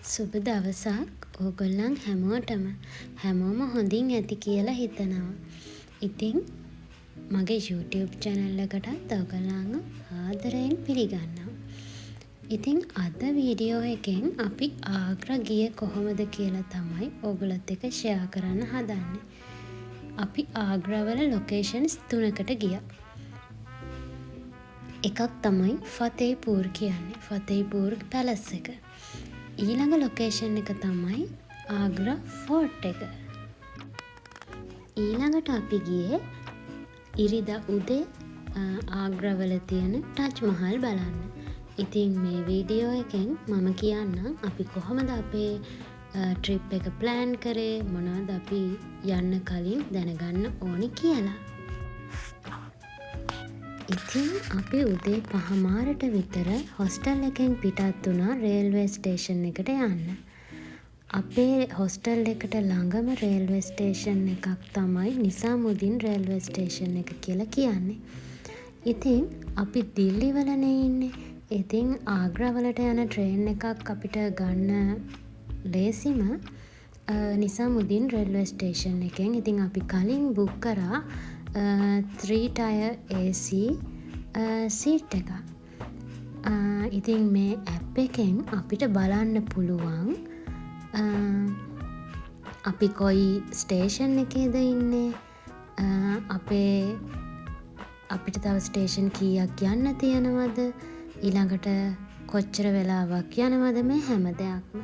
සුබ දවසක් ඕගොල්ලන් හැමෝම හොඳින් ඇති කියලා හිතනවා. ඉතින් මගේ YouTube channel එකටත් ඕගොල්ලන්ව ආදරයෙන් පිළිගන්නවා. ඉතින් අද වීඩියෝ එකෙන් අපි ආග්‍රා ගියේ කොහොමද කියලා තමයි ඕගොල්ලොත් එක්ක share කරන්න හදන්නේ. අපි ආග්‍රා වල locations 3කට ගියා. එකක් තමයි ෆතේපූර් කියන්නේ. ෆතේපූර් පැලස් එක. ඊළඟ ලොකේෂන් එක තමයි ආග්‍රා ෆෝර්ට් එක. ඊළඟට අපි ගියේ ඉරිදා උදේ ආග්‍රා වල තියෙන ටජ් මහල් බලන්න. ඉතින් මේ වීඩියෝ එකෙන් මම කියන්නම් අපි කොහොමද අපේ ට්‍රිප් එක ප්ලෑන් කරේ, මොනවද අපි යන්න කලින් දැනගන්න ඕනි කියලා. ඉතින් අපි උදේ 5:00ට විතර හොස්ටල් එකෙන් පිටත් වුණා රේල්වේ ස්ටේෂන් එකට යන්න. අපේ හොස්ටල් එකට ළඟම රේල්වේ ස්ටේෂන් එකක් තමයි නිසාමුදීන් රේල්වේ ස්ටේෂන් එක කියලා කියන්නේ. ඉතින් අපි දිල්ලි වලනේ ඉන්නේ. ඉතින් ආග්‍රා වලට යන ට්‍රේන් එකක් අපිට ගන්න ලේසිම නිසාමුදීන් රේල්වේ ස්ටේෂන් එකෙන්. ඉතින් අපි කලින් බුක් කරා 3 tier AC සීට් එක. ඉතින් මේ ඇප් එකෙන් අපිට බලන්න පුළුවන් අපි කොයි ස්ටේෂන් එකේද ඉන්නේ, අපිට තව ස්ටේෂන් කීයක් යන්න තියෙනවද, ඊළඟට කොච්චර වෙලාවක් යනවද, මේ හැම දෙයක්ම.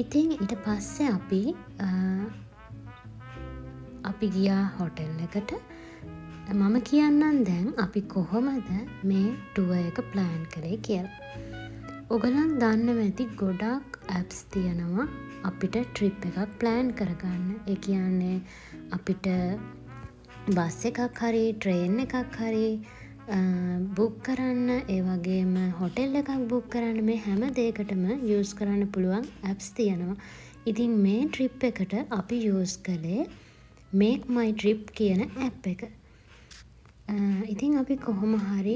ඉතින් ඊට පස්සේ අපි ගියා හොටෙල් එකට. මම කියන්නම් දැන් අපි කොහොමද මේ ටුවර් එක ප්ලෑන් කරේ කියලා. ඔයගොල්ලන් දන්නව ඇති ගොඩක් ඇප්ස් තියෙනවා අපිට ට්‍රිප් එකක් ප්ලෑන් කරගන්න. ඒ කියන්නේ අපිට බස් එකක් හරි ට්‍රේන් එකක් හරි බුක් කරන්න, ඒ වගේම හොටෙල් එකක් බුක් කරන්න, මේ හැම දෙයකටම යූස් කරන්න පුළුවන් ඇප්ස් තියෙනවා. ඉතින් මේ ට්‍රිප් එකට අපි යූස් කළේ Make My Trip කියන ඇප් එක. ඉතින් අපි කොහොම හරි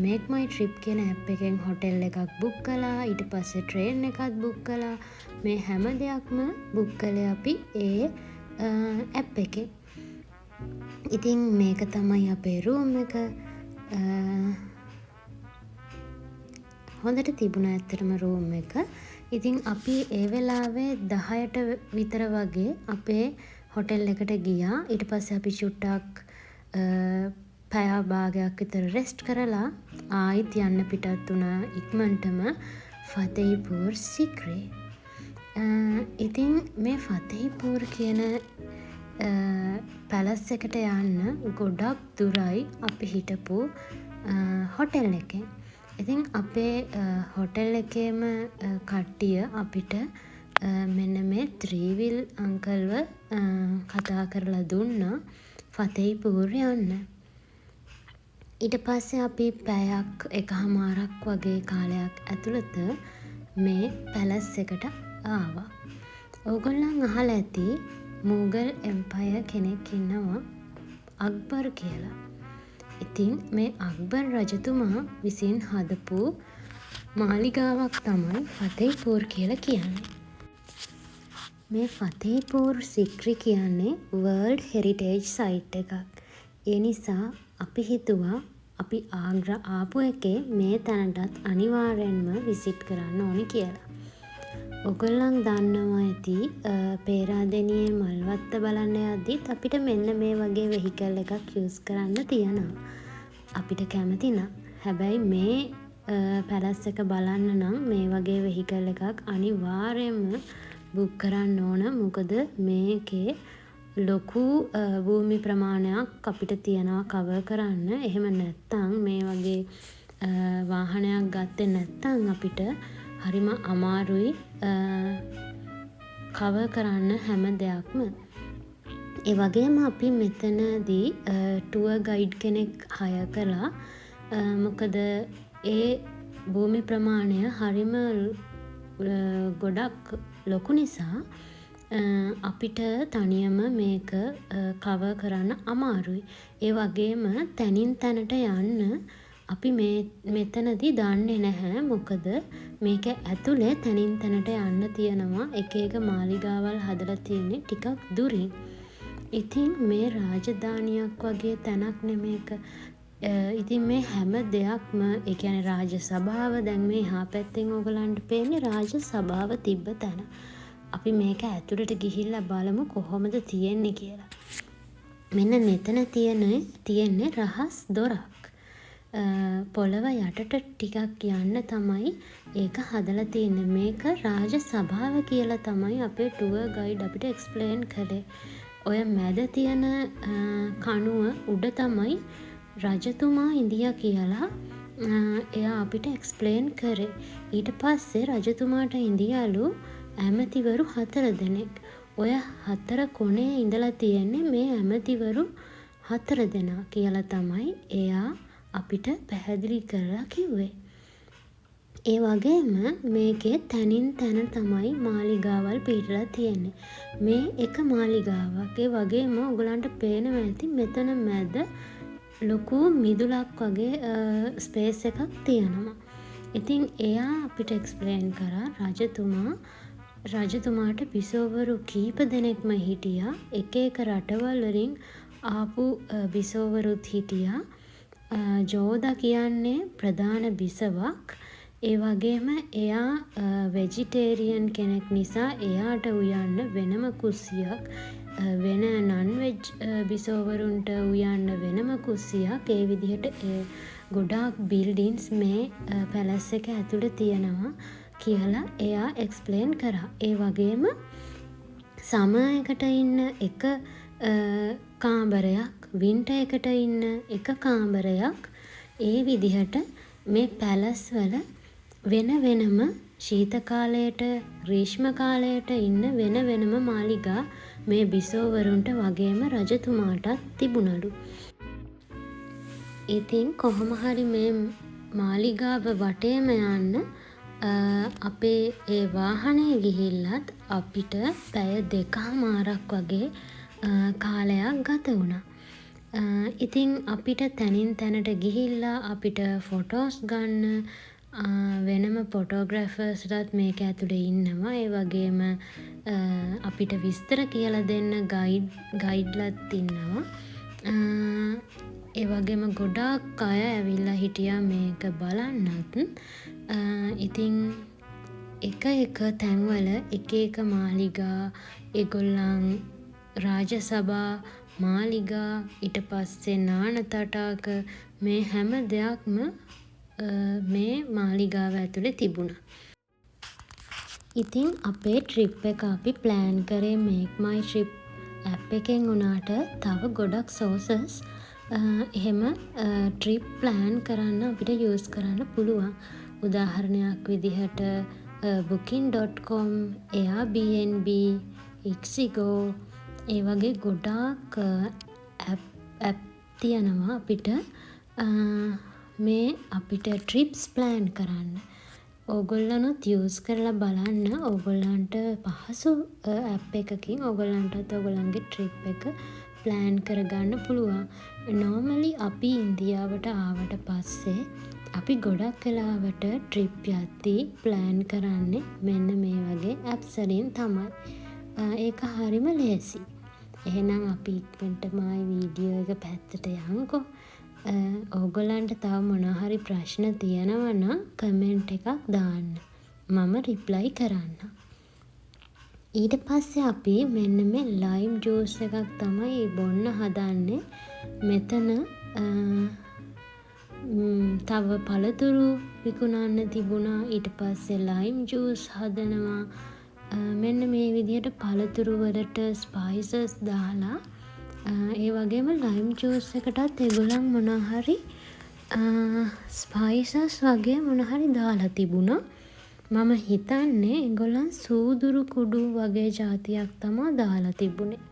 Make My Trip කියන ඇප් එකෙන් හොටෙල් එකක් බුක් කළා. ඊට පස්සේ ට්‍රේන් එකක් බුක් කළා. මේ හැම දෙයක්ම බුක් කළේ අපි ඒ ඇප් එකේ. ඉතින් මේක තමයි අපේ රූම් එක. හොඳට තිබුණා ඇත්තටම රූම් එක. ඉතින් අපි ඒ වෙලාවේ 10ට විතර වගේ අපේ හොටෙල් එකට ගියා. ඊට පස්සේ අපි චුට්ටක් පැය භාගයක් විතර රෙස්ට් කරලා ආයිත් යන්න පිටත් වුණා ඉක්මනටම ෆතේපූර් සික්‍රේ. ඉතින් මේ ෆතේපූර් කියන පැලස් එකට යන්න ගොඩක් දුරයි අපි හිටපු හොටෙල් එකෙන්. ඉතින් අපේ හොටෙල් එකේම කට්ටිය අපිට මෙන්න මේ ත්‍රීවිල් අංකල්ව කතා කරලා දුන්නා ෆතේපූර් යන්න. ඊට පස්සේ අපි පැයක් එකහමාරක් වගේ කාලයක් ඇතුළත මේ පැලස් එකට ආවා. ඕගොල්ලන් අහලා ඇති මුගල් එම්පයර් කෙනෙක් ඉන්නවා අක්බර් කියලා. ඉතින් මේ අක්බර් රජතුමා විසින් හදපු මාලිගාවක් තමයි ෆතේපූර් කියලා කියන්නේ. මේ ෆතේපූර් සික්‍රි කියන්නේ වර්ල්ඩ් හෙරිටේජ් සයිට් එකක්. ඒ නිසා අපි හිතුවා අපි ආග්‍රා ආපු එකේ මේ තැනටත් අනිවාර්යෙන්ම විසිට් කරන්න ඕනේ කියලා. ඔයගොල්ලන් දන්නවා ඇති පේරාදෙණියේ මල්වත්ත බලන්න යද්දිත් අපිට මෙන්න මේ වගේ වෙහිකල් එකක් යූස් කරන්න තියෙනවා. අපිට කැමති නම්. හැබැයි මේ පැලස් එක බලන්න නම් මේ වගේ වෙහිකල් එකක් අනිවාර්යෙන්ම බුක් කරන්න ඕන. මොකද මේකේ ලොකු භූමි ප්‍රමාණයක් අපිට තියෙනවා කවර් කරන්න. එහෙම නැත්තම් මේ වගේ වාහනයක් ගත්තේ නැත්තම් අපිට හරිම අමාරුයි කවර් කරන්න හැම දෙයක්ම. ඒ වගේම අපි මෙතනදී ටුවර් ගයිඩ් කෙනෙක් හයර් කළා. මොකද ඒ භූමි ප්‍රමාණය හරිම ගොඩක් ලොකු නිසා අපිට තනියම මේක කවර් කරන්න අමාරුයි. ඒ වගේම තැනින් තැනට යන්න අපි මෙතනදී දන්නේ නැහැ මොකද මේක ඇතුලේ තනින් තැනට යන්න තියෙනවා එක එක මාලිගාවල් හදලා තියෙන්නේ ටිකක් දුරින්. ඉතින් මේ රාජධානියක් වගේ තැනක් නෙමේක. ඉතින් මේ හැම දෙයක්ම ඒ කියන්නේ රාජ සභාව දැන් මේ එහා පැත්තෙන් ඔයගලන්ට පේන්නේ රාජ සභාව තිබ්බ තැන. අපි මේක ඇතුළට ගිහිල්ලා බලමු කොහොමද තියෙන්නේ කියලා. මෙන්න මෙතන තියෙන්නේ රහස් දොරක්. පොළව යටට ටිකක් යන්න තමයි ඒක හදලා තියෙන්නේ. මේක රාජ සභාව කියලා තමයි අපේ ටුවර් ගයිඩ් අපිට එක්ස්ප්ලේන් කළේ. ඔය මැද තියෙන කණුව උඩ තමයි රජතුමා ඉඳියා කියලා එයා අපිට එක්ස්ප්ලේන් කරේ. ඊට පස්සේ රජතුමාට ඉඳියලු ඇමතිවරු 4 දෙනෙක්. ඔය 4 කොනේ ඉඳලා තියෙන්නේ මේ ඇමතිවරු 4 දෙනා කියලා තමයි එයා අපිට පැහැදිලි කරලා කිව්වේ. ඒ වගේම මේකේ තනින් තැන තමයි මාලිගාවල් පිහිටලා තියෙන්නේ. මේ එක මාලිගාවක්. ඒ වගේම ඔයගලන්ට පේනවා ඇති මෙතන මැද ලොකු මිදුලක් වගේ ස්පේස් එකක් තියෙනවා. ඉතින් එයා අපිට එක්ස්ප්ලේන් කරා රජතුමාට බිසෝවරු කීප දෙනෙක්ම හිටියා. එක එක රටවල් වලින් ආපු බිසෝවරුත් හිටියා. ජෝදා කියන්නේ ප්‍රධාන බිසවක්. ඒ වගේම එයා වෙජිටේරියන් කෙනෙක් නිසා එයාට උයන්න වෙනම කුස්සියක් වෙන නන් වෙජ් බිසෝවරුන්ට උයන්න වෙනම කුස්සියක් ඒ විදිහට ගොඩාක් බිල්ඩින්ස් මේ පැලස් එක ඇතුළේ තියෙනවා කියලා එයා එක්ස්ප්ලේන් කරා. ඒ වගේම සමයකට ඉන්න එක කාමරයක් වින්ටර් එකට ඉන්න එක කාමරයක් ඒ විදිහට මේ පැලස් වල වෙන වෙනම ශීත කාලයට ග්‍රීෂ්ම කාලයට ඉන්න වෙන වෙනම මාලිගා මේ බිසෝවරුන්ට වගේම රජතුමාටත් තිබුණලු. ඉතින් කොහොම හරි මේ මාලිගාව වටේම යන්න අපේ ඒ වාහනේ ගිහිල්ලත් අපිට පැය 2මාරක් වගේ කාලයක් ගත වුණා. ඉතින් අපිට තැනින් තැනට ගිහිල්ලා අපිට ෆොටෝස් ගන්න වෙනම ෆොටෝග්‍රැෆර්ස්ලාත් මේක ඇතුලේ ඉන්නවා. ඒ වගේම අපිට විස්තර කියලා දෙන්න ගයිඩ්ලාත් ඉන්නවා. ඒ වගේම ගොඩාක් අය ඇවිල්ලා හිටියා මේක බලන්නත්. ඉතින් එක තැන්වල එක මාලිගා ඒගොල්ලන් රාජසභා මාලිගා ඊට පස්සේ නාන තටාක මේ හැම දෙයක්ම මේ මාලිගාව ඇතුලේ තිබුණා. ඉතින් අපේ ට්‍රිප් එක අපි ප්ලෑන් කරේ මේක් මයි ට්‍රිප් ඇප් එකෙන් උනාට තව ගොඩක් සෝසස් එහෙම ට්‍රිප් ප්ලෑන් කරන්න අපිට යූස් කරන්න පුළුවන්. උදාහරණයක් විදිහට booking.com, Airbnb, Ixigo ඒ වගේ ගොඩාක් ඇප් තියෙනවා අපිට මේ අපිට ට්‍රිප්ස් ප්ලෑන් කරන්න. ඕගොල්ලනුත් යූස් කරලා බලන්න. ඕගොල්ලන්ට පහසු ඇප් එකකින් ඕගොල්ලන්ටත් ඕගොල්ලන්ගේ ට්‍රිප් එක ප්ලෑන් කරගන්න පුළුවන්. නෝමලි අපි ඉන්දියාවට ආවට පස්සේ අපි ගොඩක් වෙලාවට ට්‍රිප් යද්දී ප්ලෑන් කරන්නේ මෙන්න මේ වගේ ඇප්ස් වලින් තමයි. ඒක හරිම ලේසි. එහෙනම් අපි ඉක්මනටම වීඩියෝ එක පැත්තට යන්කෝ. ඕගොල්ලන්ට තව මොනවා හරි ප්‍රශ්න තියෙනවා නම් කමෙන්ට් එකක් දාන්න. මම රිප්ලයි කරන්න. ඊට පස්සේ අපි මෙන්න මේ ලයිම් ජූස් එකක් තමයි බොන්න හදන්නේ. මෙතන තව පළතුරු විකුණන්න තිබුණා. ඊට පස්සේ ලයිම් ජූස් හදනවා. මෙන්න මේ විදිහට පළතුරු වලට ස්පයිසස් දාලා ඒ වගේම ලයිම් ජූස් එකටත් ඒගොල්ලන් මොනවා හරි ස්පයිසස් වගේ මොනවා හරි දාලා තිබුණා. මම හිතන්නේ ඒගොල්ලන් සූදුරු කුඩු වගේ જાතියක් තමයි දාලා තිබුණේ.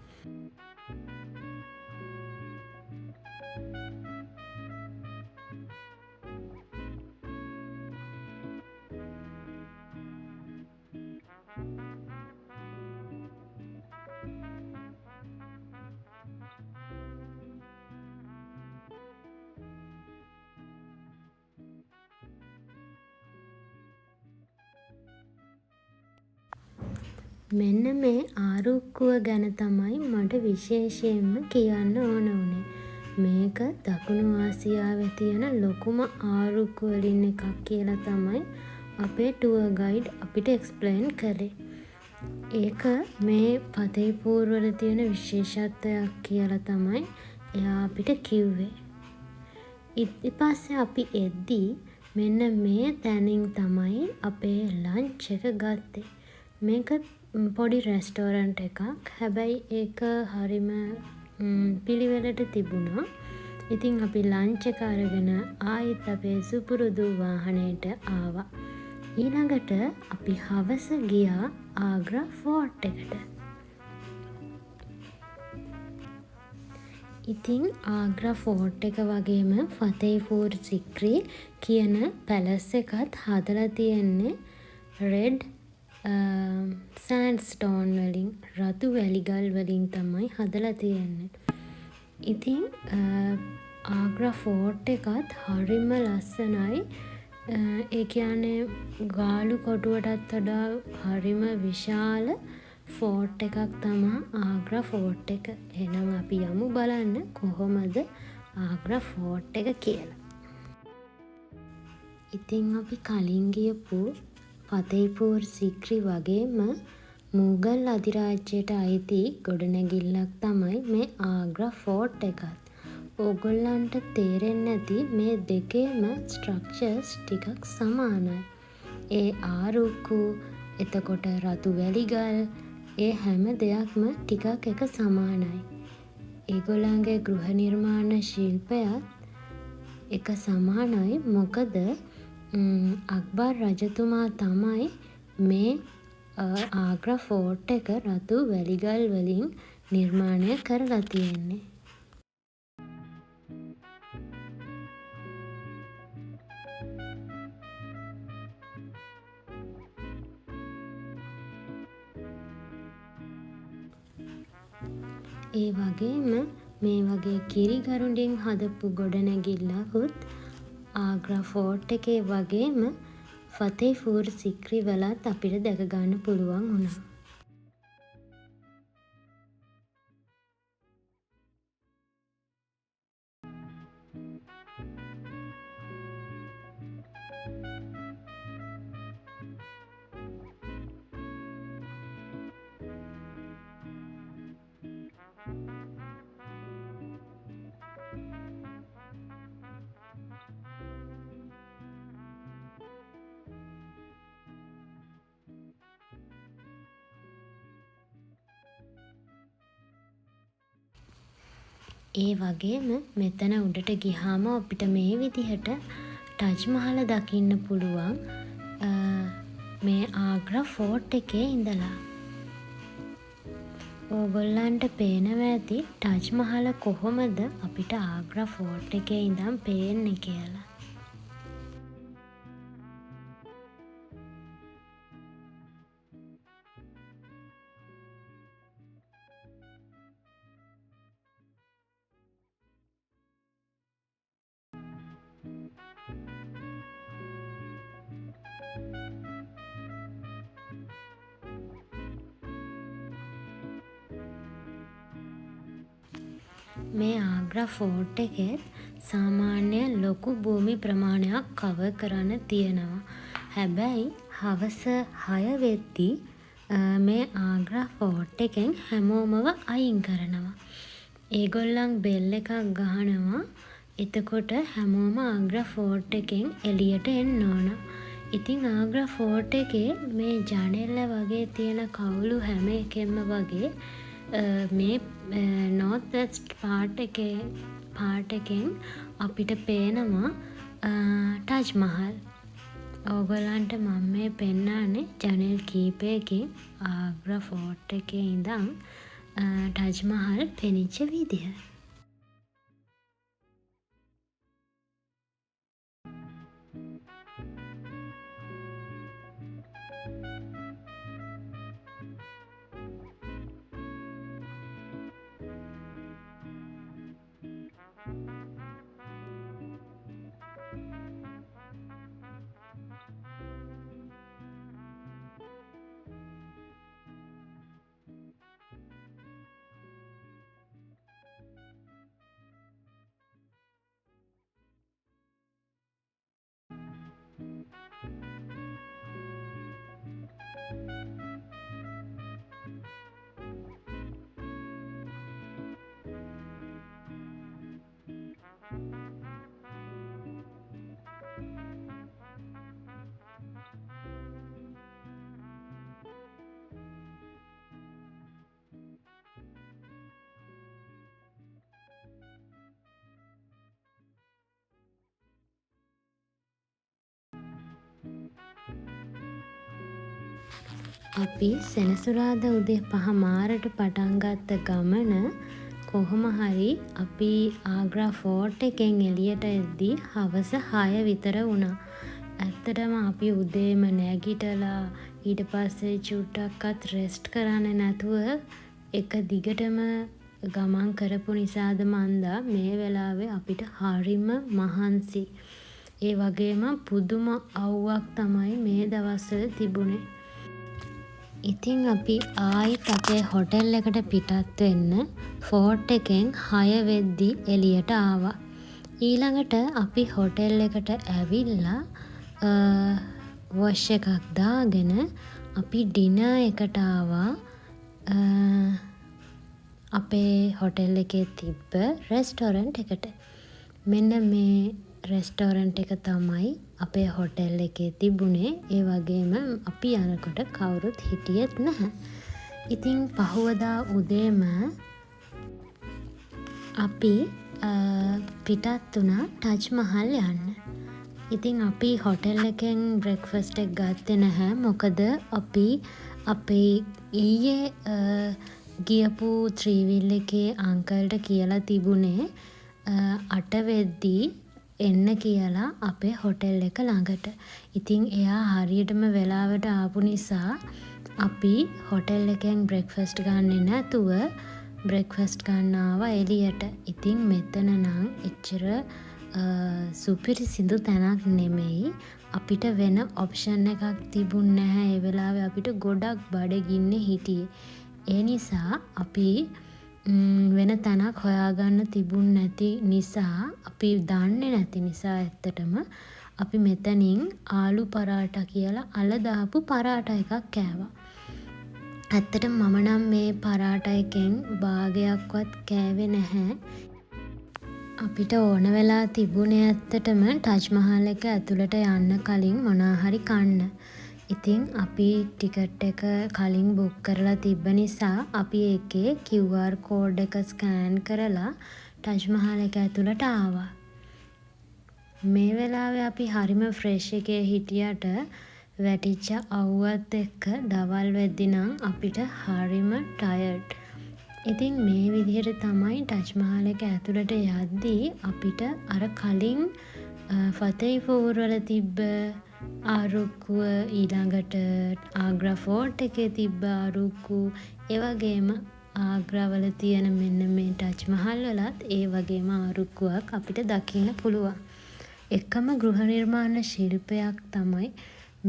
මෙන්න මේ ආරුක්කුව ගැන තමයි මට විශේෂයෙන්ම කියන්න ඕන වුණේ. මේක දකුණු ආසියාවේ තියෙන ලොකුම ආරුක්කු වලින් එකක් කියලා තමයි අපේ ටුවර් ගයිඩ් අපිට එක්ස්ප්ලේන් කළේ. ඒක මේ ෆතේපූර් වල තියෙන විශේෂත්වයක් කියලා තමයි එයා අපිට කිව්වේ. ඊට පස්සේ අපි එද්දී මෙන්න මේ තැනින් තමයි අපේ ලන්ච් එක ගත්තේ. මේක පොඩි රෙස්ටෝරන්ට් එකක්. හැබැයි ඒක හරිම පිළිවෙලට තිබුණා. ඉතින් අපි ලන්ච් එක අරගෙන ආයෙත් අපේ සුපුරුදු වාහනේට ආවා. ඊළඟට අපි හවස ගියා ආග්‍රා ෆෝර්ට් එකට. ඉතින් ආග්‍රා ෆෝර්ට් එක වගේම ෆතේපූර් සික්‍රි කියන පැලස් එකත් හදලා තියෙන්නේ රෙඩ් සෑන්ඩ්ස්ටෝන් වලින්, රතු වැලිගල් වලින් තමයි හදලා තියෙන්නේ. ඉතින් ආග්‍රා ෆෝර්ට් එකත් හරිම ලස්සනයි. ඒ කියන්නේ ගාලු කොටුවටත් වඩා හරිම විශාල ෆෝර්ට් එකක් තමා ආග්‍රා ෆෝර්ට් එක. එහෙනම් අපි යමු බලන්න කොහොමද ආග්‍රා ෆෝර්ට් එක කියලා. ඉතින් අපි කලින් ගියපු ෆතේපූර් සික්‍රි වගේම මුගල් අධිරාජ්‍යයට අයිති ගොඩනැගිල්ලක් තමයි මේ ආග්‍රා ෆෝර්ට් එකත්. ඕගොල්ලන්ට තේරෙන්නේ නැති මේ දෙකේම ස්ට්‍රක්චර්ස් ටිකක් සමානයි. ඒ ආරුක්කු, එතකොට රතු වැලිගල්, ඒ හැම දෙයක්ම ටිකක් එක සමානයි. ඒගොල්ලන්ගේ ගෘහ නිර්මාණ ශිල්පයත් එක සමානයි. මොකද අක්බර් රජතුමා තමයි මේ ආග්‍රා ෆෝර්ට් එක රතු වැලිගල් වලින් නිර්මාණය කරලා තියෙන්නේ. ඒ වගේම මේ වගේ කිරිගරුඬින් හදපු ගොඩනැගිල්ලකුත් ආග්‍රා ෆෝර්ට් එකේ වගේම ෆතේපූර් සික්‍රි වලත් අපිට දැක ගන්න පුළුවන් වුණා. ඒ වගේම මෙතන උඩට ගිහාම අපිට මේ විදිහට ටජ් මහල දකින්න පුළුවන් මේ ආග්‍රා ෆෝර්ට් එකේ ඉඳලා. ඕගොල්ලන්ට පේනවා ඇති ටජ් මහල කොහොමද අපිට ආග්‍රා ෆෝර්ට් එකේ ඉඳන් පේන්නේ කියලා. මේ ආග්‍රා ෆෝර්ට් එකේ සාමාන්‍ය ලොකු භූමි ප්‍රමාණයක් කවර් කරන්න තියෙනවා. හැබැයි හවස 6 වෙද්දී මේ ආග්‍රා ෆෝර්ට් එකෙන් හැමෝමව අයින් කරනවා. ඒගොල්ලන් බෙල් එකක් ගහනවා. එතකොට හැමෝම ආග්‍රා ෆෝර්ට් එකෙන් එළියට එන්න ඕන. ඉතින් ආග්‍රා ෆෝර්ට් එකේ මේ ජනෙල්ල වගේ තියෙන කවුළු හැම එකෙන්ම වගේ මේ නෝර්ත් වෙස්ට් පාර්ට් එකෙන් අපිට පේනවා ටජ් මහල්. ඕගොල්ලන්ට මම මේ පෙන්නන්නේ ජනෙල් කීපයකින් ආග්‍රා ෆෝර්ට් එකේ ඉඳන් ටජ් මහල් පෙනිච්ච විදිහ. අපි සෙනසුරාදා උදේ 5 මාරට පටන් ගත්ත ගමන කොහොම හරි අපි ආග්‍රා ෆෝර්ට් එකෙන් එළියට එද්දී හවස 6 විතර වුණා. ඇත්තටම අපි උදේම නැගිටලා ඊට පස්සේ චුට්ටක්වත් රෙස්ට් කරන්නේ නැතුව එක දිගටම ගමන් කරපු නිසාද මන්දා මේ වෙලාවේ අපිට හරිම මහන්සි. ඒ වගේම පුදුම අවුවක් තමයි මේ දවස්වල තිබුණේ. ඉතින් අපි ආයිත් අපේ හොටෙල් එකට පිටත් වෙන්න ෆෝර්ට් එකෙන් 6 වෙද්දි එළියට ආවා. ඊළඟට අපි හොටෙල් එකට ඇවිල්ලා වොෂ් එකක් දාගෙන අපි ඩිනර් එකට ආවා අපේ හොටෙල් එකේ තිබ්බ රෙස්ටොරන්ට් එකට. මෙන්න මේ රෙස්ටොරන්ට් එක තමයි අපේ හොටෙල් එකේ තිබුණේ. ඒ වගේම අපි යනකොට කවුරුත් හිටියෙත් නැහැ. ඉතින් පහුවදා උදේම අපි පිටත් වුණා ටජ් මහල් යන්න. ඉතින් අපි හොටෙල් එකෙන් බ්‍රෙක්ෆස්ට් එක ගත්තේ නැහැ. මොකද අපි අපේ ඊයේ ගියපු ත්‍රීවිල් එකේ අංකල්ට කියලා තිබුණේ 8 වෙද්දී එන්න කියලා අපේ හොටෙල් එක ළඟට. ඉතින් එයා හරියටම වෙලාවට ආපු නිසා අපි හොටෙල් එකෙන් බ්‍රෙක්ෆස්ට් ගන්නේ නැතුව බ්‍රෙක්ෆස්ට් ගන්න ආවා එළියට. ඉතින් මෙතන නම් එච්චර සුපිරිසිදු තැනක් නෙමෙයි. අපිට වෙන ඔප්ෂන් එකක් තිබුණ නැහැ. ඒ වෙලාවේ අපිට ගොඩක් බඩගින්නේ හිටියේ. ඒ නිසා අපි වෙන තැනක් හොයාගන්න තිබුණ නැති නිසා අපි දන්නේ නැති නිසා ඇත්තටම අපි මෙතනින් ආලු පරාටා කියලා අල දාපු පරාටා එකක් කෑවා. ඇත්තටම මම නම් මේ පරාටා එකෙන් භාගයක්වත් කෑවේ නැහැ. අපිට ඕන වෙලා තිබුණේ ඇත්තටම ටජ් මහල් එක ඇතුළට යන්න කලින් මොනා හරි කන්න. ඉතින් අපි ටිකට් එක කලින් බුක් කරලා තිබ්බ නිසා අපි ඒකේ QR කෝඩ් එක ස්කෑන් කරලා ටජ් මහල් එක ඇතුළට ආවා. මේ වෙලාවේ අපි හරිම ෆ්‍රෙෂ් එකේ හිටියට වැටිච්ච අවුවත් එක්ක දවල් වෙද්දි නම් අපිට හරිම ටයර්ඩ්. ඉතින් මේ විදිහට තමයි ටජ් මහල් එක ඇතුළට යද්දී අපිට අර කලින් ෆතේහි පූර් වල තිබ්බ ආරුක්කුව ඊළඟට ආග්‍රා ෆෝර්ට් එකේ තිබ්බ ආරුක්කු ඒ වගේම ආග්‍රාවල තියෙන මෙන්න මේ ටජ් මහල් වලත් ඒ වගේම ආරුක්කුවක් අපිට දකින්න පුළුවන්. එකම ගෘහ නිර්මාණ ශිල්පයක් තමයි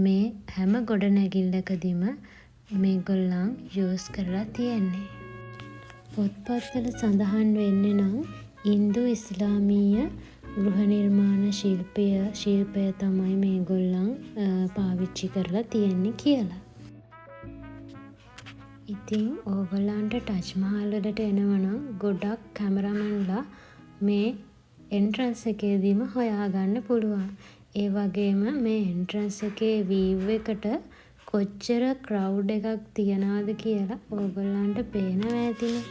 මේ හැම ගොඩනැගිල්ලකදීම මේගොල්ලන් යූස් කරලා තියෙන්නේ. පොත්පත්වල සඳහන් වෙන්නේ නම් ඉන්දු ඉස්ලාමීය ගෘහ නිර්මාණ ශිල්පය තමයි මේගොල්ලන් පාවිච්චි කරලා තියෙන්නේ කියලා. ඉතින් ඕගොල්ලන්ට ටජ් මහල් වලට එනවනම් ගොඩක් කැමරමන්ලා මේ එන්ට්‍රන්ස් එකේදීම හොයාගන්න පුළුවන්. ඒ වගේම මේ එන්ට්‍රන්ස් එකේ වීව් එකට කොච්චර ක්‍රවුඩ් එකක් තියනවද කියලා ඕගොල්ලන්ට පේනවා ඇතිනේ.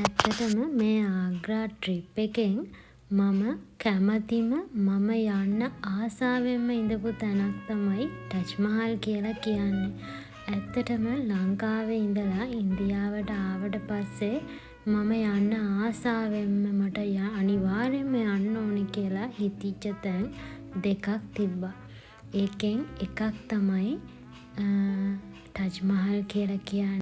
ඇත්තටම මේ ආග්‍රා ට්‍රිප් එකෙන් මම කැමතිම මම යන්න ආසාවෙන්ම ඉඳපු තැනක් තමයි ටජ් මහල් කියලා කියන්නේ. ඇත්තටම ලංකාවේ ඉඳලා ඉන්දියාවට ආවට පස්සේ මම යන්න ආසාවෙන්ම මට අනිවාර්යෙන්ම යන්න ඕනේ කියලා හිතිච්ච තැන් දෙකක් තිබ්බා. ඒකෙන් එකක් තමයි ටජ් මහල් කියලා කියන්නේ.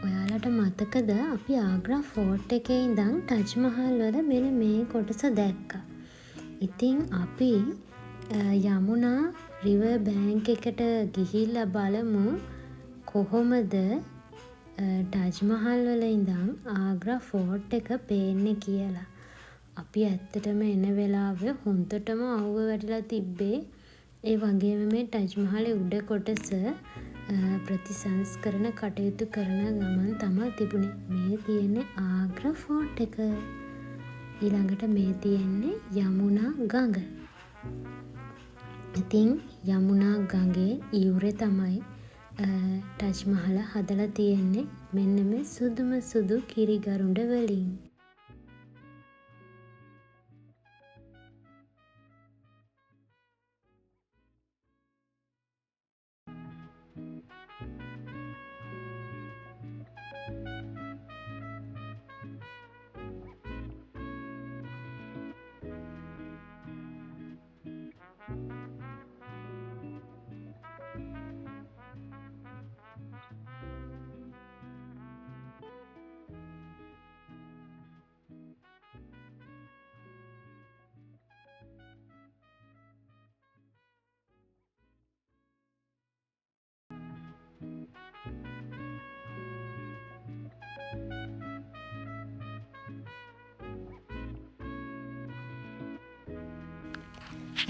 ඔයාලට මතකද අපි ආග්‍රා ෆෝර්ට් එකේ ඉඳන් ටජ් මහල් වල මෙන්න මේ කොටස දැක්කා. ඉතින් අපි යමුනා රිවර් බෑන්ක් එකට ගිහිල්ලා බලමු කොහොමද ටජ් මහල් වල ඉඳන් ආග්‍රා ෆෝර්ට් එක පේන්නේ කියලා. අපි ඇත්තටම එන වෙලාවේ හොන්තටම අවුව වැටිලා තිබ්බේ. ඒ වගේම මේ ටජ් මහලේ උඩ කොටස ප්‍රතිසංස්කරණ කටයුතු කරන ගමන් තමයි තිබුණේ. මේ තියෙන්නේ ආග්‍රා ෆෝර්ට් එක. ඊළඟට මේ තියෙන්නේ යමුනා ගඟ. ඉතින් යමුනා ගඟේ ඉවුරේ තමයි ටජ් මහල හදලා තියෙන්නේ. මෙන්න මේ සුදුම සුදු කිරිගරුඬ වලින්.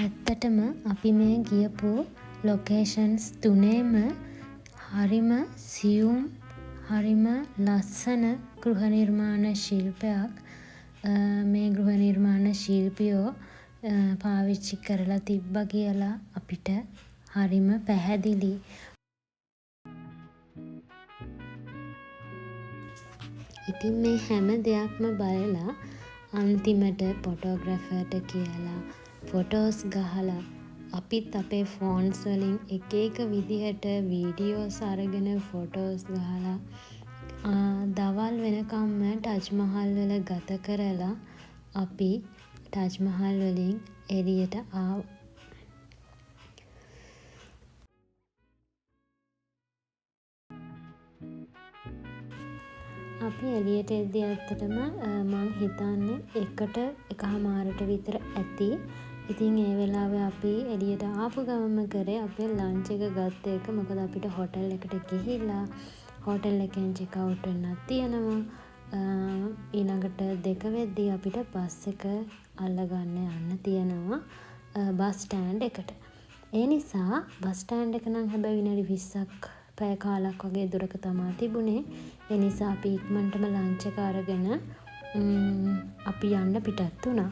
ඇත්තටම අපි මේ ගියපු ලොකේෂන්ස් තුනේම හරිම සියුම් හරිම ලස්සන ගෘහ නිර්මාණ ශිල්පයක්. මේ ගෘහ නිර්මාණ ශිල්පියෝ පාවිච්චි කරලා තිබ්බා කියලා අපිට හරිම පැහැදිලි. ඉතින් මේ හැම දෙයක්ම බලලා අන්තිමට ෆොටෝග්‍රැෆර්ට කියලා ෆොටෝස් ගහලා අපිත් අපේ ෆෝන්ස් වලින් එක එක විදිහට වීඩියෝස් අරගෙන ෆොටෝස් ගහලා දවල් වෙනකම්ම ටජ් මහල් වල ගත කරලා අපි ටජ් මහල් වලින් එළියට ආවා. අපි එළියට එද්දී ඇත්තටම මං හිතන්නේ 1:00ට විතර ඇති. ඉතින් ඒ වෙලාවේ අපි එළියට ආපු ගමම කරේ අපේ ලන්ච් එක ගත්ත එක. මොකද අපිට හෝටල් එකට ගිහිල්ලා හෝටල් එකෙන් චෙක් අවුට් වෙන්නත් තියෙනවා. ඊළඟට 2 වෙද්දී අපිට බස් එක අල්ලගන්න යන්න තියෙනවා බස් ස්ටෑන්ඩ් එකට. ඒ නිසා බස් ස්ටෑන්ඩ් එක නම් හැබැයි විනාඩි 20ක් පැය කාලක් වගේ දුරක තමා තිබුණේ. ඒ නිසා අපි ඉක්මනටම ලන්ච් එක අරගෙන අපි යන්න පිටත් වුණා.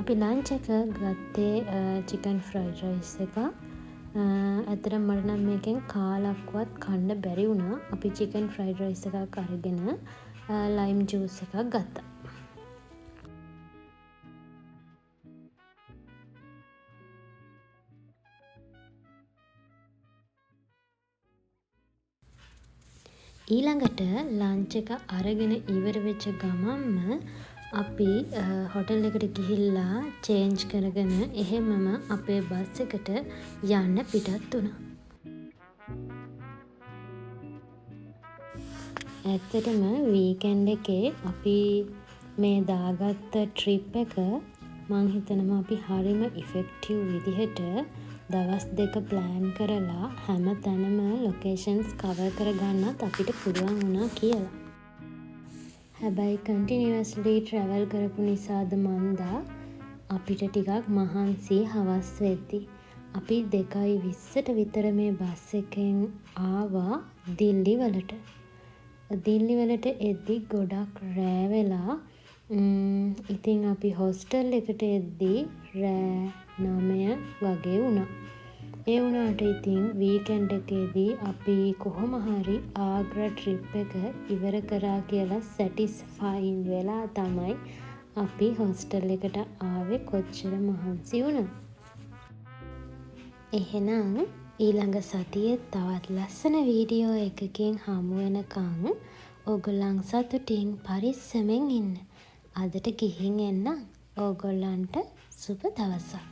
අපි ලන්ච් එක ගත්තේ චිකන් ෆ්‍රයිඩ් රයිස් එක. ඇත්තටම මට නම් මේකෙන් කාලක්වත් කන්න බැරි වුණා. අපි චිකන් ෆ්‍රයිඩ් රයිස් එකක් අරගෙන ලයිම් ජූස් එකක් ගත්තා. ඊළඟට ලන්ච් එක අරගෙන ඉවර වෙච්ච ගමන්ම අපි හෝටල් එකට ගිහිල්ලා චේන්ජ් කරගෙන එහෙමම අපේ බස් එකට යන්න පිටත් වුණා. ඇත්තටම වීකෙන්ඩ් එකේ අපි මේ දාගත්ත ට්‍රිප් එක මං හිතනවා අපි හරිම ඉෆෙක්ටිව් විදිහට දවස් 2 ප්ලෑන් කරලා හැම තැනම ලොකේෂන්ස් කවර් කරගන්නත් අපිට පුළුවන් වුණා කියලා. හැබැයි කන්ටිනියස්ලි ට්‍රැවල් කරපු නිසාද මන්දා අපිට ටිකක් මහන්සි හවස් වෙද්දී. අපි 2:20ට විතර මේ බස් එකෙන් ආවා දිල්ලි වලට. දිල්ලි වලට එද්දි ගොඩක් රෑ වෙලා ඉතින් අපි හොස්ටල් එකට එද්දී රෑ 9 වගේ වුණා. ඒ වුණාට ඉතින් වීකෙන්ඩ් එකේදී අපි කොහොම හරි ආග්‍රා ට්‍රිප් එක ඉවර කරා කියලා සැටිස්ෆයින් වෙලා තමයි අපි හොස්ටල් එකට ආවේ. කොච්චර මහන්සි වුණා. එහෙනම් ඊළඟ සතියේ තවත් ලස්සන වීඩියෝ එකකින් හමු වෙනකන් ඕගොල්ලන් සතුටින් පරිස්සමෙන් ඉන්න. අදට ගිහින් එන්න ඕගොල්ලන්ට සුබ දවසක්.